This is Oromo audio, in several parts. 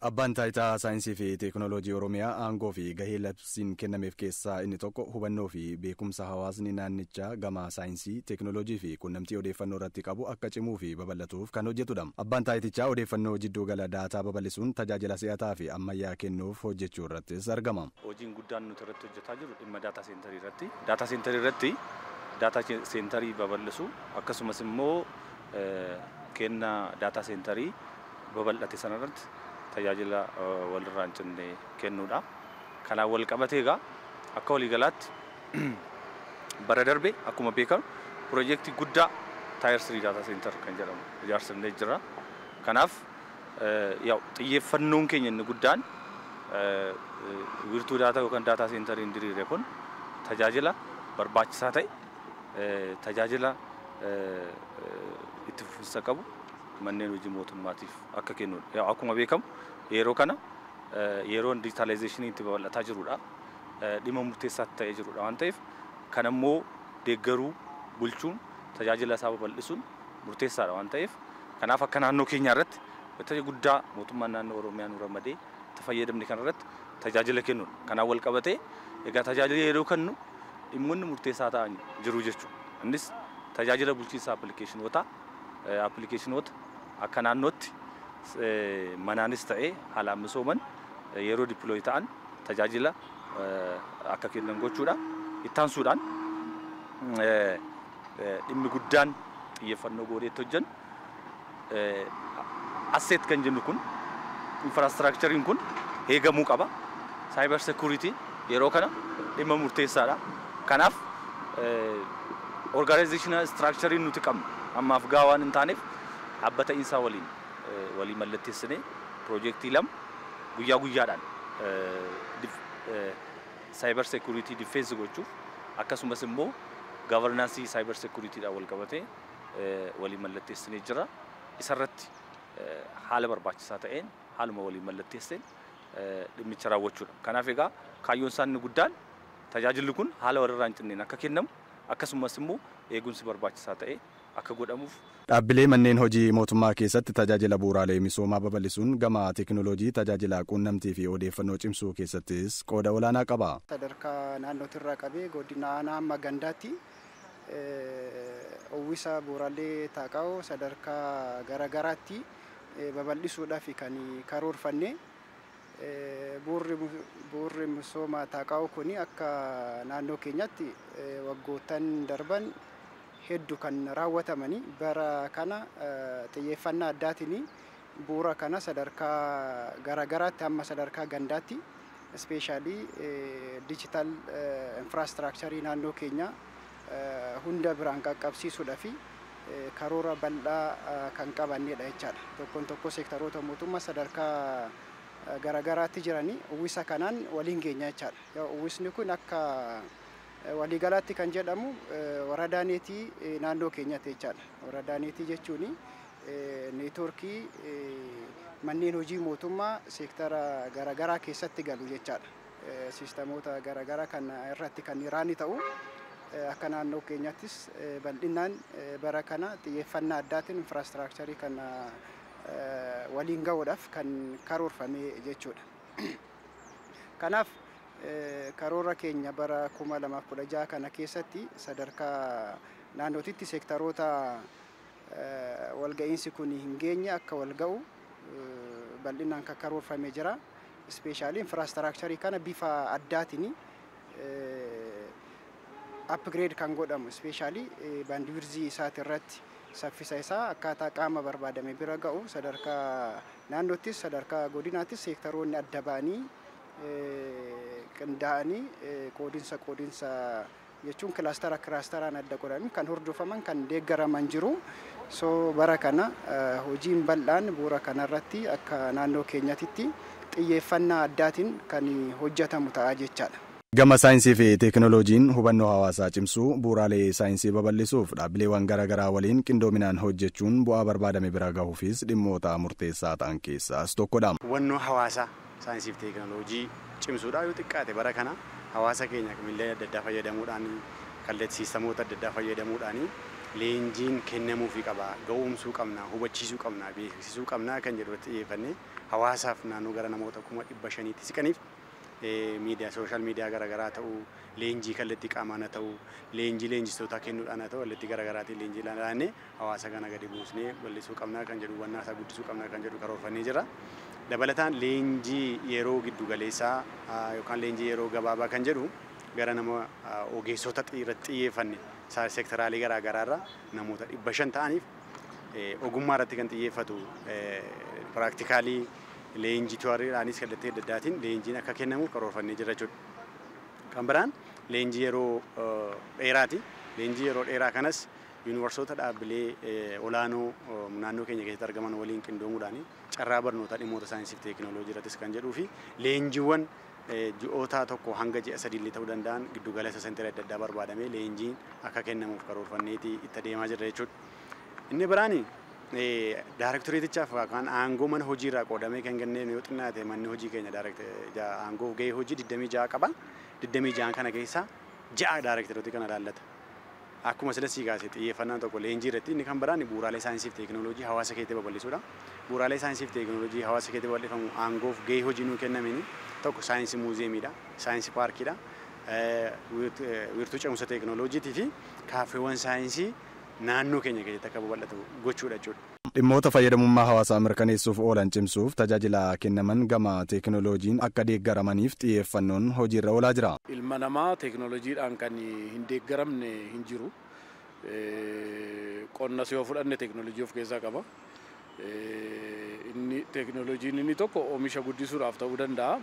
Abbaan taayitaa saayinsii fi teekinooloojii Oromiyaa aangoo fi gahee labsiin kennameef keessaa inni tokko hubannoo fi beekumsa hawaasni naannichaa gama saayinsii, teekinooloojii fi quunnamtii odeeffannoo irratti qabu akka cimuu fi babal'atuuf kan hojjetudha. Abbaan taayitichaa odeeffannoo jidduu gala daataa babal'isuun tajaajila si'ataa fi ammayyaa kennuuf hojjechuu irrattis argama. Hojiin guddaan nuti irratti hojjetaa jiru dhimma daataa seenterii irratti. Daataa seenterii irratti daataa seenterii babal'isu akkasumas immoo kenna daataa seenterii babal'ate sanarratti tajaajila walirraa hin cinne kennuudha. Kanaan wal qabatee egaa akka waliigalaatti bara darbe akkuma beekamu piroojeektii guddaa Tier 3 Data Center kan jedhamu ijaarsinnee jira. Kanaaf xiyyeeffannoon keenya inni guddaan wiirtuu daataa yookaan daataa seentariin diriire kun tajaajila barbaachisaa ta'e tajaajila itti fufinsa qabu manneen hojii mootummaatiif akka kennuudha. Akkuma beekamu yeroo kana yeroon digitalizeeshinii itti babal'ataa jirudha. Dhimma murteessaa ta'ee jirudha waan ta'eef kan ammoo deeggaruu bulchuun tajaajila isaa babal'isuun murteessaadha waan ta'eef kanaaf akka naannoo keenya irratti tajaajila guddaa mootummaan naannoo Oromiyaa nu ramadee itti fayyadamne kan irratti tajaajila kennuudha. Kanaan wal qabatee egaa tajaajila yeroo kennu dhimmoonni murteessaa ta'an jiru jechuudha. Innis tajaajila bulchiinsa appilikeeshinoota akka naannootti manaanis ta'ee haalaan misooman yeroo dippilooyi ta'an tajaajila akka kennan gochuudha. Itti aansuudhaan dhimmi guddaan xiyyeeffannoo godheetti hojjennu asseet kan jennu kun infraastiraakchariin kun eegamuu qaba. Cyber security yeroo kana dhimma murteessaadha. Kanaaf organizational structurein nuti qabnu ammaaf gahaa waan hin taaneef dhaabbata isaa walii mallatteessinee piroojeektii lama guyyaa guyyaadhaan cyber security defense gochuuf akkasumas immoo governance cyber security dhaan wal qabatee walii mallatteessinee jira. Isarratti haala barbaachisaa ta'een haaluma walii mallatteesseen dhimmicha raawwachuudha. Kanaaf egaa kaayyoon isaa inni guddaan tajaajilli kun haala walirraa hin cinneen akka kennamu akkasumas immoo eegumsi barbaachisaa ta'ee akka godhamuuf. Dhaabbilee manneen hojii mootummaa keessatti tajaajila bu'uuraalee misoomaa babal'isuun gama teekinooloojii tajaajila quunnamtii fi odeeffannoo cimsuu keessattis qooda olaanaa qaba. Sadarkaa naannootirraa qabee godina aanaa hamma gandaatti uwwisa bu'uuraalee taaqaa'oo sadarkaa garaagaraatti babal'isuudhaaf kan karoorfanne. Bu'uurri misooma taaqaa'oo kun akka naannoo keenyatti waggoottan darban hedduu kan raawwatamanii bara kana xiyyeeffannaa addaatiin bu'uura kana sadarkaa garaagaraatti hamma sadarkaa gandaatti ispeeshaalii digital infraastiraakcharii naannoo keenya hunda biraan qaqqabsiisuudhaa fi karoora bal'aa kan qabannedha jechaadha. Tokkoon tokko seektaroota mootummaa sadarkaa garaagaraatti jiranii uwwisa kanaan waliin geenya jechaadha. Uwwisni kun akka waliigalaatti kan jedhamu waradaaneetii naannoo keenyatti jechaadha. Waradaaneetii jechuun neetwoorkii manneen hojii mootummaa seektara garaagaraa keessatti galu jechaadha. Siistamoota garaagaraa kan irratti kan iraanii ta'u akka naannoo keenyattis bal'inaan bara kana xiyyeeffannaa addaatiin infraastiraakcharii kana waliin ga'uudhaaf kan karoorfame jechuudha. Kanaaf karoora keenya bara 2016 kana keessatti sadarkaa naannootitti seektaroota walga'iinsi kun hin geenye akka walga'u bal'inaan kan karoorfame jira. Ispeeshaalii infraastiraakcharii kana bifa addaatiin upgrade kan godhamu ispeeshaalii baandiwiirzii isaati irratti saffisa isaa akkaataa qaama barbaadame bira ga'u sadarkaa naannoottis sadarkaa godinaattis seektaroonni adda ba'anii qindaa'anii qoodinsa jechuun kilaasteraan adda godhanii kan hordofaman kan deeggaraman jiru. So bara kana hojiin bal'aan bu'uura kanarratti akka naannoo keenyatti xiyyeeffannaa addaatiin kan hojjetamu ta'a jechaadha. Gama saayinsii fi teekinooloojiin hubannoo hawaasaa cimsuu bu'uuraalee saayinsii babal'isuuf dhaabbileewwan garaagaraa waliin qindoominaan hojjechuun bu'aa barbaadame bira gahuufis dhimmoota murteessaa ta'an keessaas tokkodha. Hubannoo hawaasaa saayinsii fi teekinooloojii cimsuudhaa yoo xiqqaate bara kana hawaasa keenya miidiyaa adda addaa fayyadamuudhaan kallattii siistamoota adda addaa fayyadamuudhaan leenjiin kennamuufii qaba, ga'umsuu qabna, hubachiisuu qabna, beeksisuu qabna kan jedhu irratti xiyyeeffannee hawaasaaf naannoo gara namoota 500,000tti siqaniif miidiyaa sooshaal miidiyaa garaagaraa ta'uu, leenjii kallattii qaamaan ta'uu, leenjii leenjistootaa kennuudhaan ta'uu, kallattii garaagaraatiin leenjii laannee hawaasa kana gadi buusnee bal'isuu qabna kan jedhu, hubannaa isaa guddisuu qabna kan jedhu karoorfannee jira. Dabalataan leenjii yeroo giddu galeessaa yookaan leenjii yeroo gabaabaa kan jedhu gara nama ogeessota irratti xiyyeeffanne seektaraalee garaagaraarra namoota 500 ta'aniif ogummaa irratti kan xiyyeeffatu piraaktikaalii leenjii tuwaariidhaanis kallattii adda addaatiin leenjiin akka kennamuuf karoorfannee jira jechuudha. Kan biraan leenjii yeroo dheeraati. Leenjii yeroo dheeraa kanas yuunivarsiitota dhaabbilee olaanoo naannoo keenya keessatti argaman waliin qindoomuudhaan carraa barnootaa dhimmoota saayinsii fi teekinooloojii irrattis kan jedhuu fi leenjiiwwan ji'oota tokko hanga ji'a 3 ta'uu danda'an giddu galeessa seenterii adda addaa barbaadamee leenjiin akka kennamuuf karoorfanneeti itti adeemaa jirra jechuudha. Inni biraani Daarektoreetichaaf yookaan aangoo mana hojii irraa qoodamee kan kenneen yoo xinnaate manni hojii keenya aangoo gahee hojii 26 qaba. 26 kana keessaa 6 daarektoreetii kana ilaallata. Akkuma sila sii kaasee xiyyeeffannaan tokko leenjii irratti inni kan biraan bu'uuraalee saayinsii fi teekinooloojii hawaasa keessatti babal'isuudha. Bu'uuraalee saayinsii fi teekinooloojii hawaasa keessatti babal'ifamu aangoof gahee hojii nuu kennameen tokko saayinsii muuziyeemiidha, saayinsii paarkiidha, wiirtuu ce'umsa teekinooloojiitii fi kaafeewwan saayinsii naannoo keenya keessatti akka babal'atu gochuudha jechuudha. Dhimmoota fayyadamummaa hawaasaa mirkaneessuuf oolan cimsuuf tajaajila kennaman gama teekinooloojiin akka deeggaramaniif xiyyeeffannoon hojiirra oolaa jira. Ilma namaa teekinooloojiidhaan kan hin deeggaramne hin jiru. Qonnas yoo fudhanne teekinooloojii of keessaa qaba. Teekinooloojiin inni tokko oomisha guddisuudhaaf ta'uu danda'a.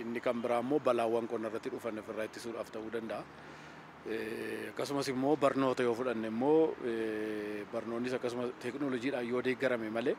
Inni kan biraa immoo balaawwan qonna irratti dhufan ofirraa ittisuudhaaf ta'uu danda'a. Akkasumas immoo barnoota yoo fudhanne immoo barnoonnis akkasumas teekinooloojiidhaan yoo deeggarame malee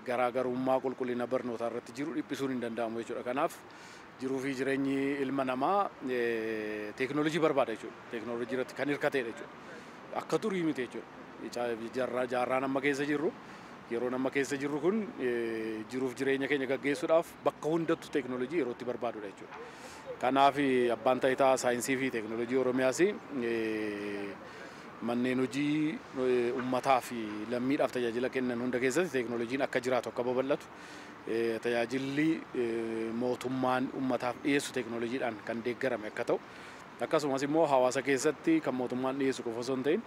garaagarummaa qulqullina barnootaa irratti jiru dhiphisuun hin danda'amu jechuudha. Kanaaf jiruu fi jireenyi ilma namaa teekinooloojii barbaada jechuudha. Teekinooloojii irratti kan hirkateedha jechuudha. Akka turii miti jechuudha. Jaarraa nama keessa jirru yeroo nama keessa jirru kun jiruuf jireenya keenya gaggeessuudhaaf bakka hundattuu teekinooloojii yerootti barbaadudha jechuudha. Kanaaf abbaan taayitaa saayinsii fi teekinooloojii Oromiyaas manneen hojii uummataa fi lammiidhaaf tajaajila kennan hunda keessatti teekinooloojiin akka jiraatu akka babal'atu tajaajilli mootummaan uummataaf dhiyeessu teekinooloojiidhaan kan deeggarame akka ta'u akkasumas immoo hawaasa keessatti kan mootummaan dhiyeessu qofa osoo hin ta'in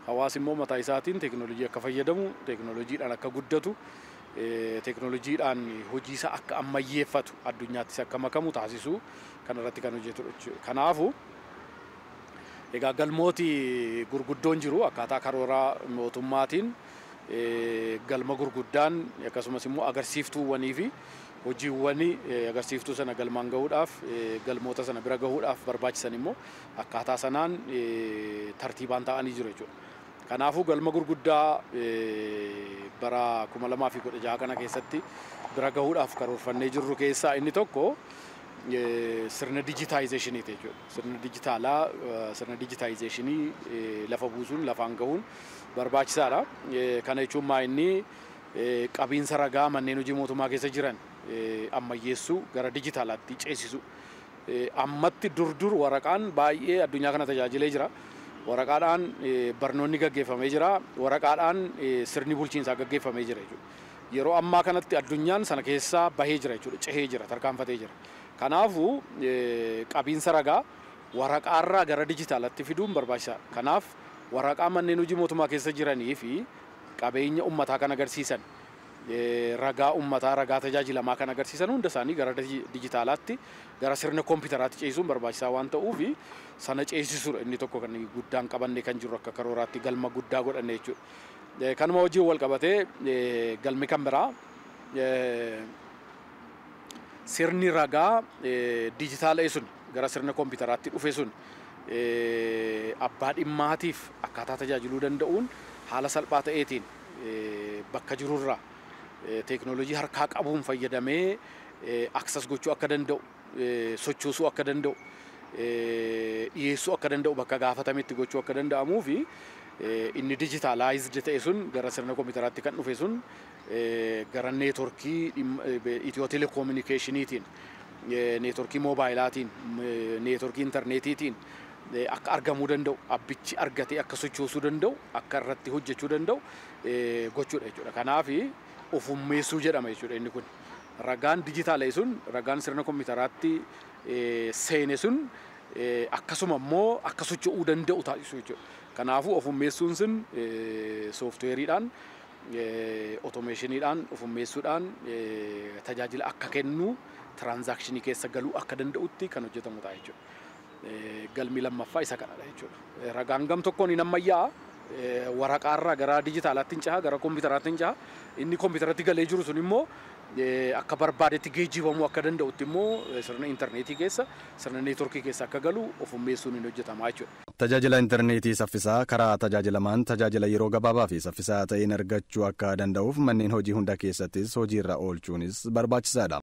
hawaasi immoo mataa isaatiin teekinooloojii akka fayyadamu teekinooloojiidhaan akka guddatu teekinooloojiidhaan hojii isaa akka ammayyeeffatu addunyaattis akka makamu taasisuu kan irratti kan hojjetudha. Kanaafuu egaa galmooti gurguddoon jiru akkaataa karooraa mootummaatiin galma gurguddaan akkasumas immoo agarsiiftuuwwanii fi hojiiwwan agarsiiftuu sana galmaan gahuudhaaf galmoota sana bira gahuudhaaf barbaachisan immoo akkaataa sanaan tartiibaan ta'anii jiru jechuudha. Kanaafuu galma gurguddaa bara 2016 kana keessatti bira gahuudhaaf karoorfannee jirru keessaa inni tokko sirna dijitaayizeeshiniiti jechuudha. Sirna dijitaalaa sirna dijitaayizeeshinii lafa buusuun lafaan gahuun barbaachisaadha. Kana jechuun maa inni qabiinsa ragaa manneen hojii mootummaa keessa jiran ammayyeessuu gara dijitaalaatti ceesisu. Ammatti dur waraqaan baay'ee addunyaa kana tajaajilee jira. Waraqaadhaan barnoonni gaggeeffamee jira. Waraqaadhaan sirni bulchiinsaa gaggeeffamee jira jechuudha. Yeroo ammaa kanatti addunyaan sana keessaa bahee jira jechuudha. Cehee jira, tarkaanfatee jira. Kanaafuu qabiinsa ragaa waraqaarraa gara dijitaalaatti fiduun barbaachisaadha. Kanaaf waraqaa manneen hojii mootummaa keessa jiranii fi qabeenya uummataa kan agarsiisan ragaa uummataa ragaa tajaajilamaa kan agarsiisan hunda isaanii gara dijitaalaatti gara sirna koompitaraatti ceesisuun barbaachisaa waan ta'uuf sana ceesisuudha inni tokko kan guddaan qabanne kan jiru akka karooraatti galma guddaa godhanne jechuudha. Kanuma hojii wal qabatee galmi kan biraa sirni ragaa dijitaala'e sun gara sirna koompitaraatti dhufe sun abbaa dhimmaatiif akkaataa tajaajiluu danda'uun haala salphaa ta'eetiin bakka jirurraa teekinooloojii harkaa qabuun fayyadamee aksas gochuu akka danda'u sochoosuu akka danda'u dhiyeessuu akka danda'u bakka gaafatametti gochuu akka danda'amuu fi inni dijitaalaayizd ta'e sun gara sirna koompitaraatti kan dhufe sun gara neetworkii Itiyoo Telekominikeeshiniitiin neetworkii moobaayilaatiin neetworkii intarneetiitiin akka argamuu danda'u abbichi argatee akka sochoosuu danda'u akka irratti hojjechuu danda'u gochuudha jechuudha. Kanaaf ofummeessuu jedhama jechuudha inni kun. Ragaan dijitaala'e sun ragaan sirna kompiitaraatti seene sun akkasuma immoo akka socho'uu danda'u taasisu jechuudha. Kanaafuu ofummeessuun sun sooftiweeriidhaan automationiidhaan ofummeessuudhaan tajaajila akka kennu tiraanzaakshinii keessa galuu akka danda'utti kan hojjetamu ta'a jechuudha. Galmi lammaffaa isa kanadha jechuudha. Ragaan gam tokkoon hin ammayyaa waraqaarraa gara dijitaalaatti hin caha gara kompiitaraatti hin caha. Inni kompiitaratti galee jiru sun immoo akka barbaadetti geejjibamuu akka danda'utti immoo sirna intarneetii keessa sirna neetworkii keessa akka galu ofummeessuun hin hojjetamaa jechuudha. Tajaajila intarneetii saffisaa karaa tajaajilamaan tajaajila yeroo gabaabaa fi saffisaa ta'een argachuu akka danda'uuf manneen hojii hunda keessattis hojiirra oolchuunis barbaachisaadha.